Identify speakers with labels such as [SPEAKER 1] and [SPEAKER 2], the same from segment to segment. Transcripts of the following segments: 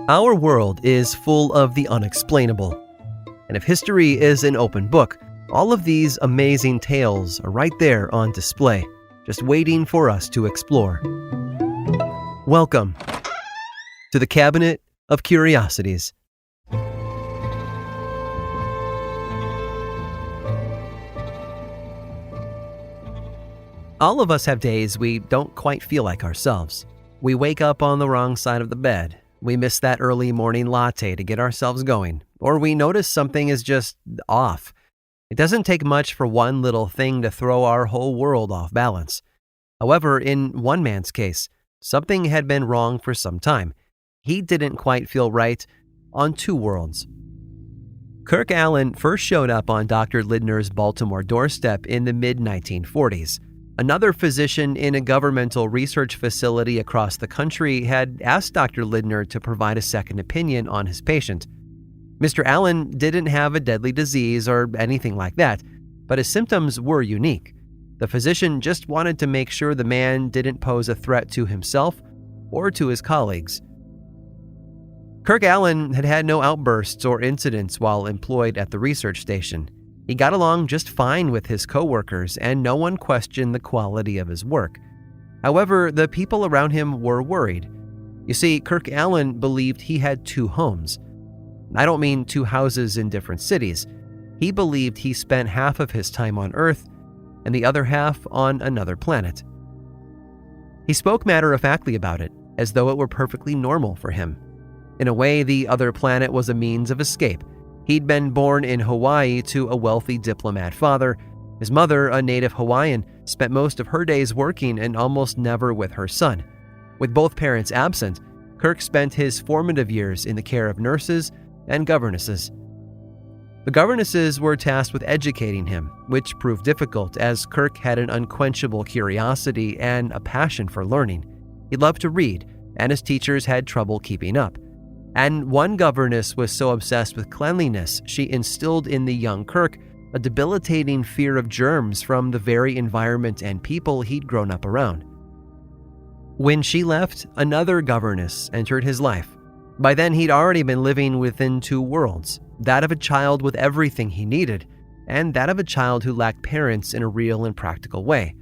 [SPEAKER 1] Our world is full of the unexplainable. And if history is an open book, all of these amazing tales are right there on display, just waiting for us to explore. Welcome to the Cabinet of Curiosities. All of us have days we don't quite feel like ourselves. We wake up on the wrong side of the bed. We miss that early morning latte to get ourselves going. Or we notice something is just off. It doesn't take much for one little thing to throw our whole world off balance. However, in one man's case, something had been wrong for some time. He didn't quite feel right on two worlds. Kirk Allen first showed up on Dr. Lindner's Baltimore doorstep in the mid-1940s. Another physician in a governmental research facility across the country had asked Dr. Lindner to provide a second opinion on his patient. Mr. Allen didn't have a deadly disease or anything like that, but his symptoms were unique. The physician just wanted to make sure the man didn't pose a threat to himself or to his colleagues. Kirk Allen had had no outbursts or incidents while employed at the research station. He got along just fine with his coworkers, and no one questioned the quality of his work. However, the people around him were worried. You see, Kirk Allen believed he had two homes. I don't mean two houses in different cities. He believed he spent half of his time on Earth and the other half on another planet. He spoke matter-of-factly about it, as though it were perfectly normal for him. In a way, the other planet was a means of escape. He'd been born in Hawaii to a wealthy diplomat father. His mother, a native Hawaiian, spent most of her days working and almost never with her son. With both parents absent, Kirk spent his formative years in the care of nurses and governesses. The governesses were tasked with educating him, which proved difficult as Kirk had an unquenchable curiosity and a passion for learning. He loved to read, and his teachers had trouble keeping up. And one governess was so obsessed with cleanliness, she instilled in the young Kirk a debilitating fear of germs from the very environment and people he'd grown up around. When she left, another governess entered his life. By then, he'd already been living within two worlds, that of a child with everything he needed, and that of a child who lacked parents in a real and practical way.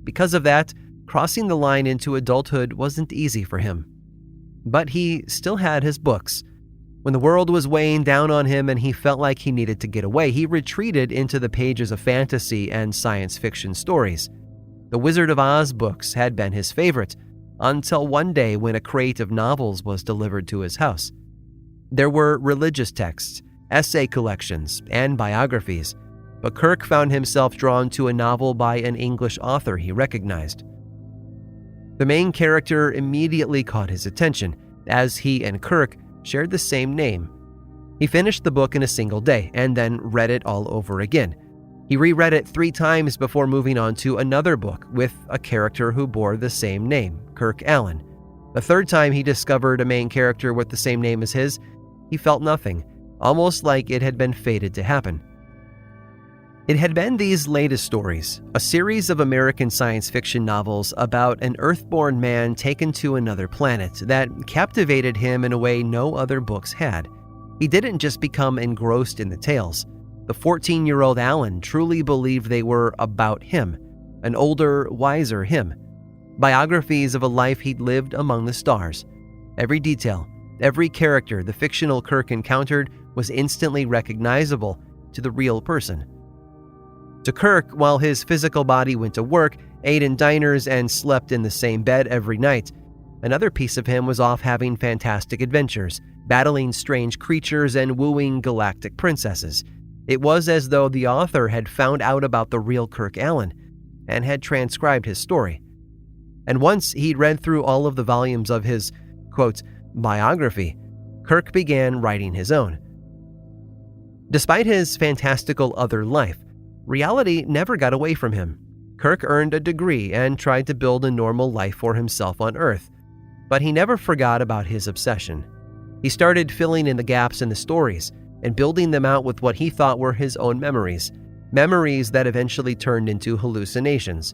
[SPEAKER 1] Because of that, crossing the line into adulthood wasn't easy for him. But he still had his books. When the world was weighing down on him and he felt like he needed to get away, he retreated into the pages of fantasy and science fiction stories. The Wizard of Oz books had been his favorite, until one day when a crate of novels was delivered to his house. There were religious texts, essay collections, and biographies, but Kirk found himself drawn to a novel by an English author he recognized. The main character immediately caught his attention, as he and Kirk shared the same name. He finished the book in a single day, and then read it all over again. He reread it 3 times before moving on to another book with a character who bore the same name, Kirk Allen. The 3rd time he discovered a main character with the same name as his, he felt nothing, almost like it had been fated to happen. It had been these latest stories, a series of American science fiction novels about an Earthborn man taken to another planet, that captivated him in a way no other books had. He didn't just become engrossed in the tales. The 14-year-old Allen truly believed they were about him, an older, wiser him. Biographies of a life he'd lived among the stars. Every detail, every character the fictional Kirk encountered was instantly recognizable to the real person. To Kirk, while his physical body went to work, ate in diners, and slept in the same bed every night, another piece of him was off having fantastic adventures, battling strange creatures and wooing galactic princesses. It was as though the author had found out about the real Kirk Allen and had transcribed his story. And once he'd read through all of the volumes of his, quote, biography, Kirk began writing his own. Despite his fantastical other life, reality never got away from him. Kirk earned a degree and tried to build a normal life for himself on Earth, but he never forgot about his obsession. He started filling in the gaps in the stories and building them out with what he thought were his own memories that eventually turned into hallucinations.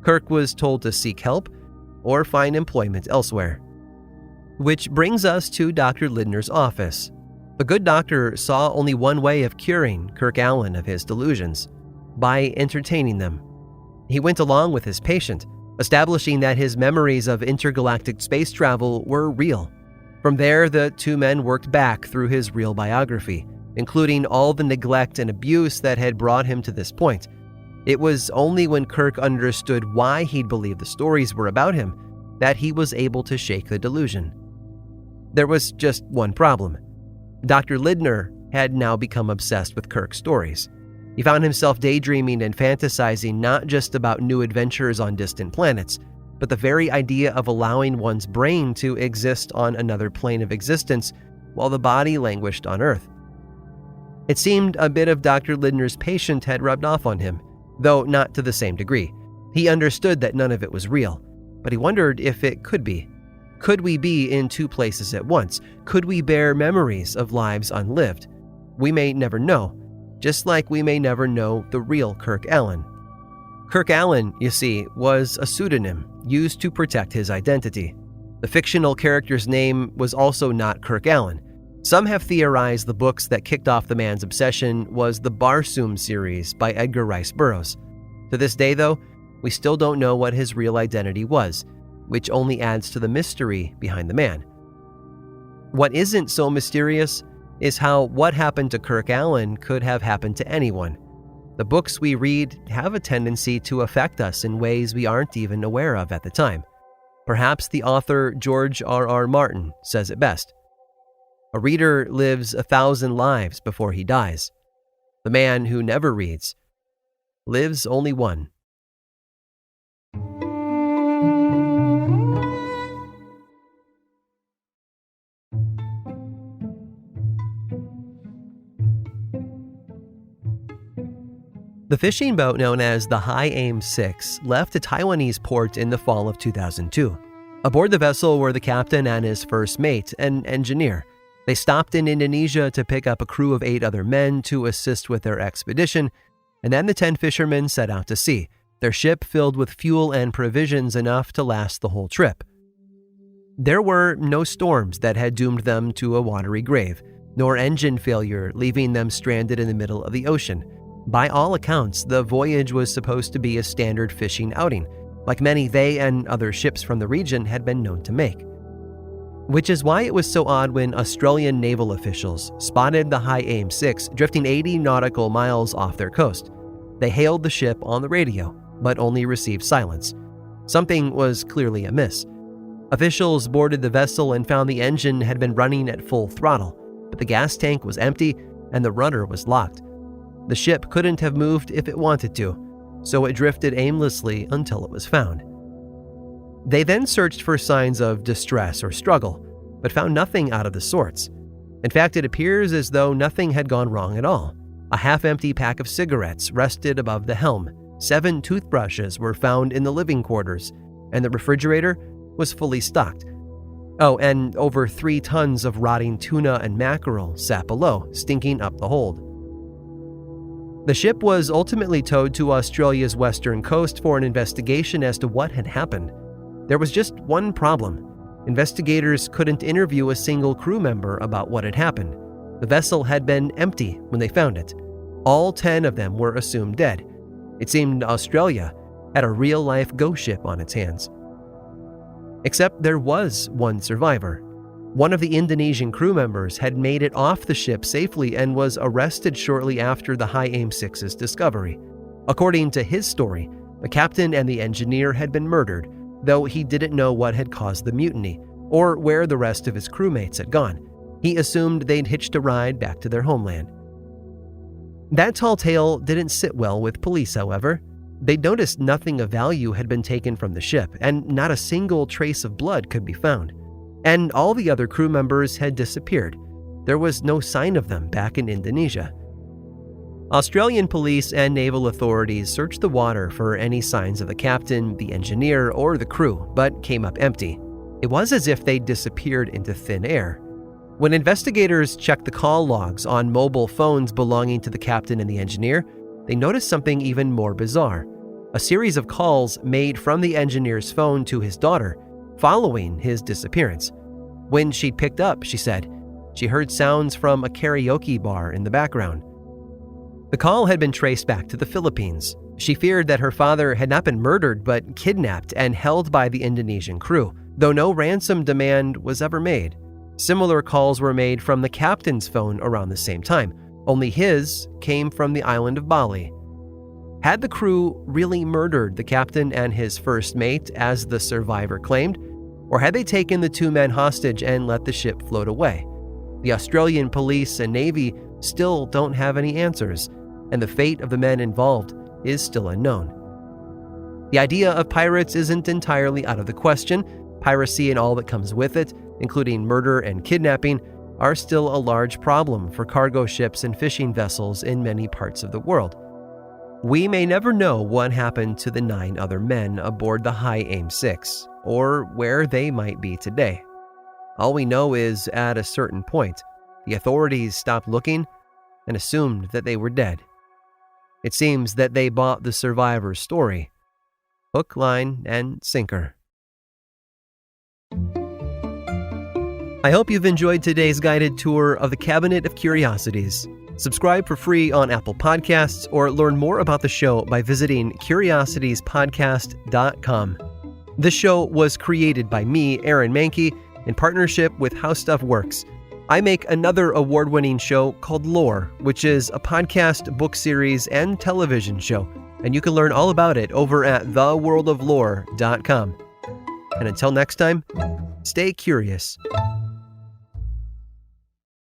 [SPEAKER 1] Kirk was told to seek help or find employment elsewhere. Which brings us to Dr. Lindner's office. The good doctor saw only one way of curing Kirk Allen of his delusions: by entertaining them. He went along with his patient, establishing that his memories of intergalactic space travel were real. From there, the two men worked back through his real biography, including all the neglect and abuse that had brought him to this point. It was only when Kirk understood why he'd believed the stories were about him that he was able to shake the delusion. There was just one problem. Dr. Lindner had now become obsessed with Kirk's stories. He found himself daydreaming and fantasizing not just about new adventures on distant planets, but the very idea of allowing one's brain to exist on another plane of existence while the body languished on Earth. It seemed a bit of Dr. Lindner's patient had rubbed off on him, though not to the same degree. He understood that none of it was real, but he wondered if it could be. Could we be in two places at once? Could we bear memories of lives unlived? We may never know, just like we may never know the real Kirk Allen. Kirk Allen, you see, was a pseudonym used to protect his identity. The fictional character's name was also not Kirk Allen. Some have theorized the books that kicked off the man's obsession was the Barsoom series by Edgar Rice Burroughs. To this day, though, we still don't know what his real identity was, which only adds to the mystery behind the man. What isn't so mysterious is how what happened to Kirk Allen could have happened to anyone. The books we read have a tendency to affect us in ways we aren't even aware of at the time. Perhaps the author George R.R. Martin says it best. A reader lives 1,000 lives before he dies. The man who never reads lives only one. The fishing boat known as the High Aim 6 left a Taiwanese port in the fall of 2002. Aboard the vessel were the captain and his first mate, an engineer. They stopped in Indonesia to pick up a crew of 8 other men to assist with their expedition, and then the 10 fishermen set out to sea, their ship filled with fuel and provisions enough to last the whole trip. There were no storms that had doomed them to a watery grave, nor engine failure leaving them stranded in the middle of the ocean. By all accounts, the voyage was supposed to be a standard fishing outing, like many they and other ships from the region had been known to make. Which is why it was so odd when Australian naval officials spotted the High Aim 6 drifting 80 nautical miles off their coast. They hailed the ship on the radio, but only received silence. Something was clearly amiss. Officials boarded the vessel and found the engine had been running at full throttle, but the gas tank was empty and the rudder was locked. The ship couldn't have moved if it wanted to, so it drifted aimlessly until it was found. They then searched for signs of distress or struggle, but found nothing out of the sorts. In fact, it appears as though nothing had gone wrong at all. A half-empty pack of cigarettes rested above the helm, 7 toothbrushes were found in the living quarters, and the refrigerator was fully stocked. Oh, and over 3 tons of rotting tuna and mackerel sat below, stinking up the hold. The ship was ultimately towed to Australia's western coast for an investigation as to what had happened. There was just one problem. Investigators couldn't interview a single crew member about what had happened. The vessel had been empty when they found it. All 10 of them were assumed dead. It seemed Australia had a real-life ghost ship on its hands. Except there was one survivor. One of the Indonesian crew members had made it off the ship safely and was arrested shortly after the High Aim 6's discovery. According to his story, the captain and the engineer had been murdered, though he didn't know what had caused the mutiny or where the rest of his crewmates had gone. He assumed they'd hitched a ride back to their homeland. That tall tale didn't sit well with police, however. They'd noticed nothing of value had been taken from the ship, and not a single trace of blood could be found. And all the other crew members had disappeared. There was no sign of them back in Indonesia. Australian police and naval authorities searched the water for any signs of the captain, the engineer, or the crew, but came up empty. It was as if they'd disappeared into thin air. When investigators checked the call logs on mobile phones belonging to the captain and the engineer, they noticed something even more bizarre. A series of calls made from the engineer's phone to his daughter following his disappearance. When she'd picked up, she said, she heard sounds from a karaoke bar in the background. The call had been traced back to the Philippines. She feared that her father had not been murdered but kidnapped and held by the Indonesian crew, though no ransom demand was ever made. Similar calls were made from the captain's phone around the same time, only his came from the island of Bali. Had the crew really murdered the captain and his first mate, as the survivor claimed, or had they taken the two men hostage and let the ship float away? The Australian police and Navy still don't have any answers, and the fate of the men involved is still unknown. The idea of pirates isn't entirely out of the question. Piracy and all that comes with it, including murder and kidnapping, are still a large problem for cargo ships and fishing vessels in many parts of the world. We may never know what happened to the 9 other men aboard the High Aim 6, or where they might be today. All we know is, at a certain point, the authorities stopped looking and assumed that they were dead. It seems that they bought the survivor's story, hook, line, and sinker. I hope you've enjoyed today's guided tour of the Cabinet of Curiosities. Subscribe for free on Apple Podcasts or learn more about the show by visiting curiositiespodcast.com. This show was created by me, Aaron Mahnke, in partnership with How Stuff Works. I make another award-winning show called Lore, which is a podcast, book series, and television show, and you can learn all about it over at theworldoflore.com. And until next time, stay curious.